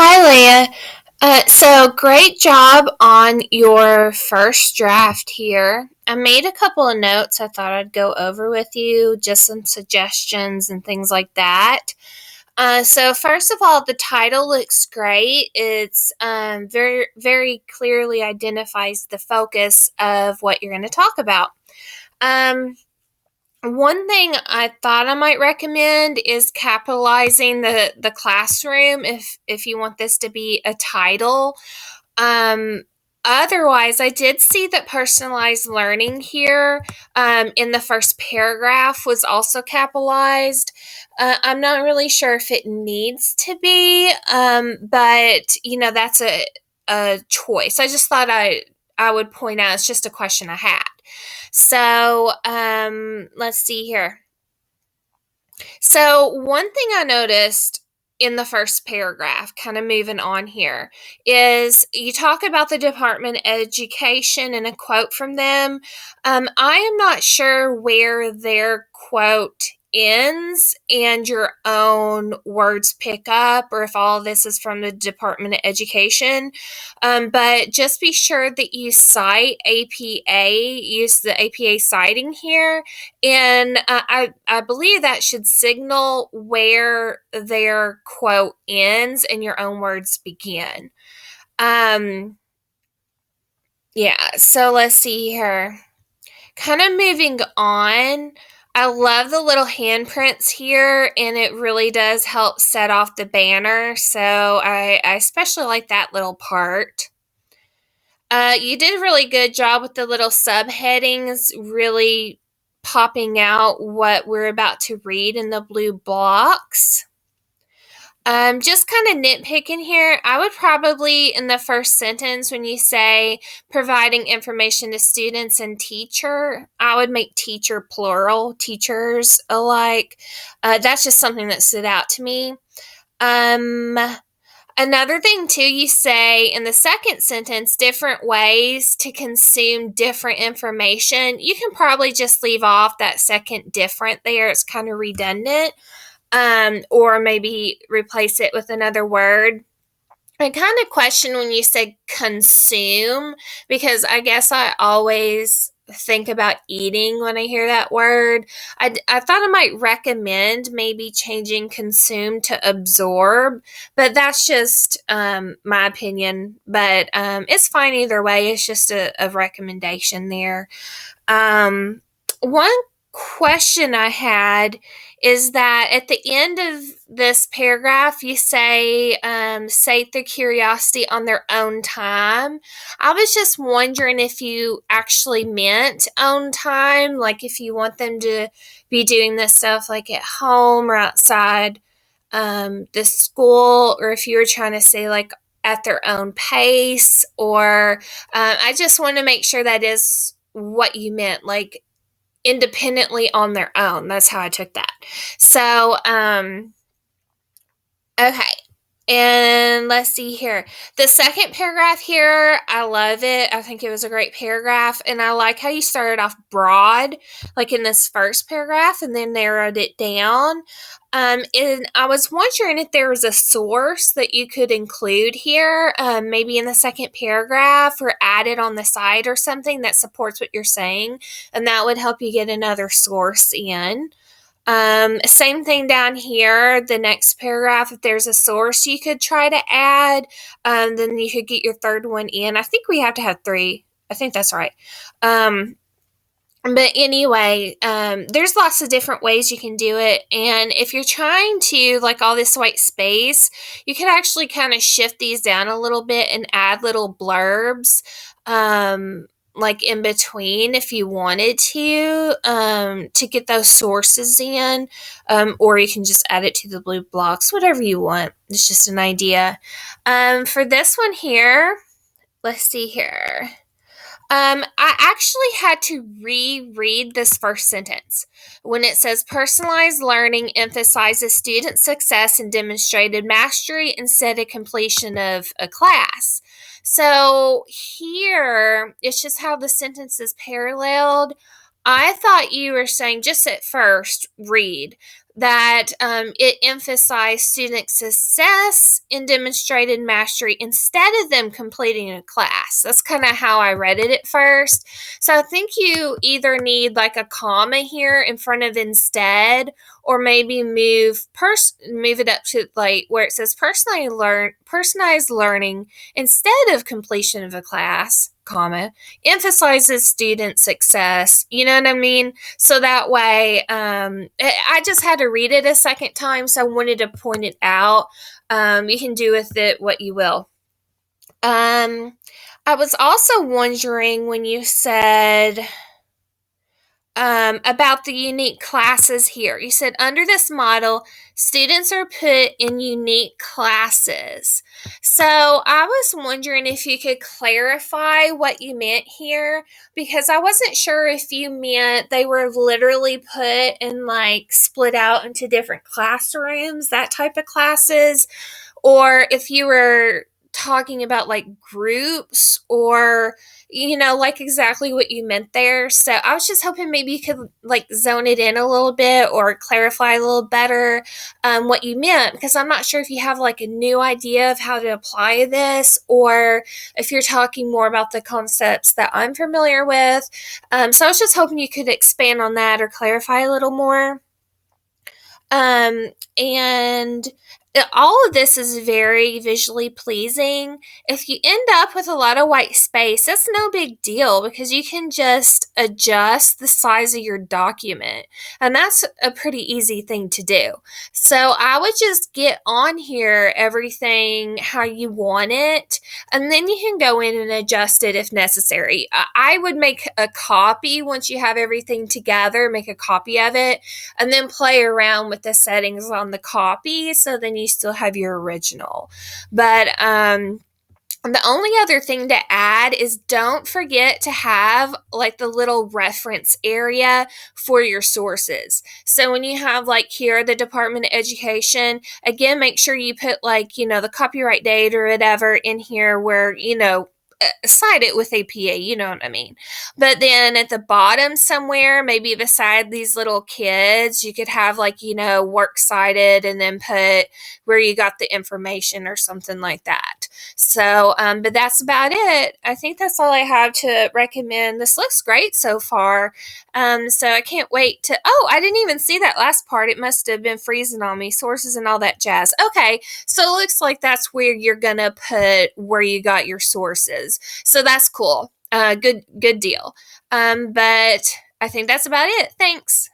Hi, Leah. So great job on your first draft here. I made a couple of notes I thought I'd go over with you, just some suggestions and things like that. So first of all, the title looks great. It's very, very clearly identifies the focus of what you're going to talk about. Um, One thing I thought I might recommend is capitalizing the classroom if you want this to be a title. Um, Otherwise, I did see that personalized learning here in the first paragraph was also capitalized. I'm not really sure if it needs to be, but that's a choice. I just thought I would point out it's just a question I had. So let's see here. So, one thing I noticed in the first paragraph, kind of moving on here, is you talk about the Department of Education and a quote from them. I am not sure where their quote ends and your own words pick up, or if all of this is from the Department of Education. But just be sure that you cite APA, use the APA citing here, and I believe that should signal where their quote ends and your own words begin. Um, yeah, so let's see here. Kind of moving on. I love the little handprints here, and it really does help set off the banner. So I especially like that little part. You did a really good job with the little subheadings, really popping out what we're about to read in the blue blocks. Just kind of nitpicking here, I would probably, in the first sentence, when you say providing information to students and teacher, I would make teacher plural, teachers alike. That's just something that stood out to me. Um, Another thing, too, you say in the second sentence, different ways to consume different information. You can probably just leave off that second different there. It's kind of redundant. Or maybe replace it with another word. I kind of question when you say consume, because I guess I always think about eating when I hear that word. I thought I might recommend maybe changing consume to absorb, but that's just my opinion. But it's fine either way. It's just a recommendation there. One question I had is that at the end of this paragraph, you say, sate their curiosity on their own time. I was just wondering if you actually meant own time, like if you want them to be doing this stuff like at home or outside the school, or if you were trying to say like at their own pace, or I just want to make sure that is what you meant, like independently on their own. That's how I took that. So, okay. And let's see here. The second paragraph here, I love it. I think it was a great paragraph. And I like how you started off broad, like in this first paragraph, and then narrowed it down. And I was wondering if there was a source that you could include here, maybe in the second paragraph or add it on the side or something that supports what you're saying. And that would help you get another source in. Same thing down here, the next paragraph, if there's a source you could try to add, then you could get your third one in. I think we have to have three. I think that's right. But anyway, there's lots of different ways you can do it. And if you're trying to, like all this white space, you could actually kind of shift these down a little bit and add little blurbs. Like in between if you wanted to get those sources in, or you can just add it to the blue blocks, whatever you want. It's just an idea. For this one here, let's see here. I actually had to reread this first sentence when it says personalized learning emphasizes student success and demonstrated mastery instead of completion of a class. So here, it's just how the sentence is paralleled. I thought you were saying just at first read that it emphasized student success and demonstrated mastery instead of them completing a class. That's kind of how I read it at first. So I think you either need like a comma here in front of instead, or maybe move it up to like where it says personalized learning instead of completion of a class, comma, emphasizes student success. You know what I mean? So that way, I just had to read it a second time, so I wanted to point it out. You can do with it what you will. I was also wondering when you said about the unique classes here. You said under this model, students are put in unique classes. So I was wondering if you could clarify what you meant here, because I wasn't sure if you meant they were literally put and like split out into different classrooms, that type of classes, or if you were talking about like groups or like exactly what you meant there. So I was just hoping maybe you could like zone it in a little bit or clarify a little better what you meant, because I'm not sure if you have like a new idea of how to apply this or if you're talking more about the concepts that I'm familiar with. So I was just hoping you could expand on that or clarify a little more. And all of this is very visually pleasing. If you end up with a lot of white space, that's no big deal because you can just adjust the size of your document. And that's a pretty easy thing to do. So I would just get on here everything how you want it, and then you can go in and adjust it if necessary. I would make a copy once you have everything together, make a copy of it, and then play around with the settings on the copy so then you still have your original. But the only other thing to add is don't forget to have like the little reference area for your sources. So when you have like here the Department of Education, again, make sure you put like, the copyright date or whatever in here where, cite it with APA, you know what I mean? But then at the bottom somewhere, maybe beside these little kids, you could have like, works cited and then put where you got the information or something like that. So, but that's about it. I think that's all I have to recommend. This looks great so far. So I can't wait to, oh, I didn't even see that last part. It must have been freezing on me, sources and all that jazz. Okay. So it looks like that's where you're going to put where you got your sources. So that's cool. Good deal. But I think that's about it. Thanks.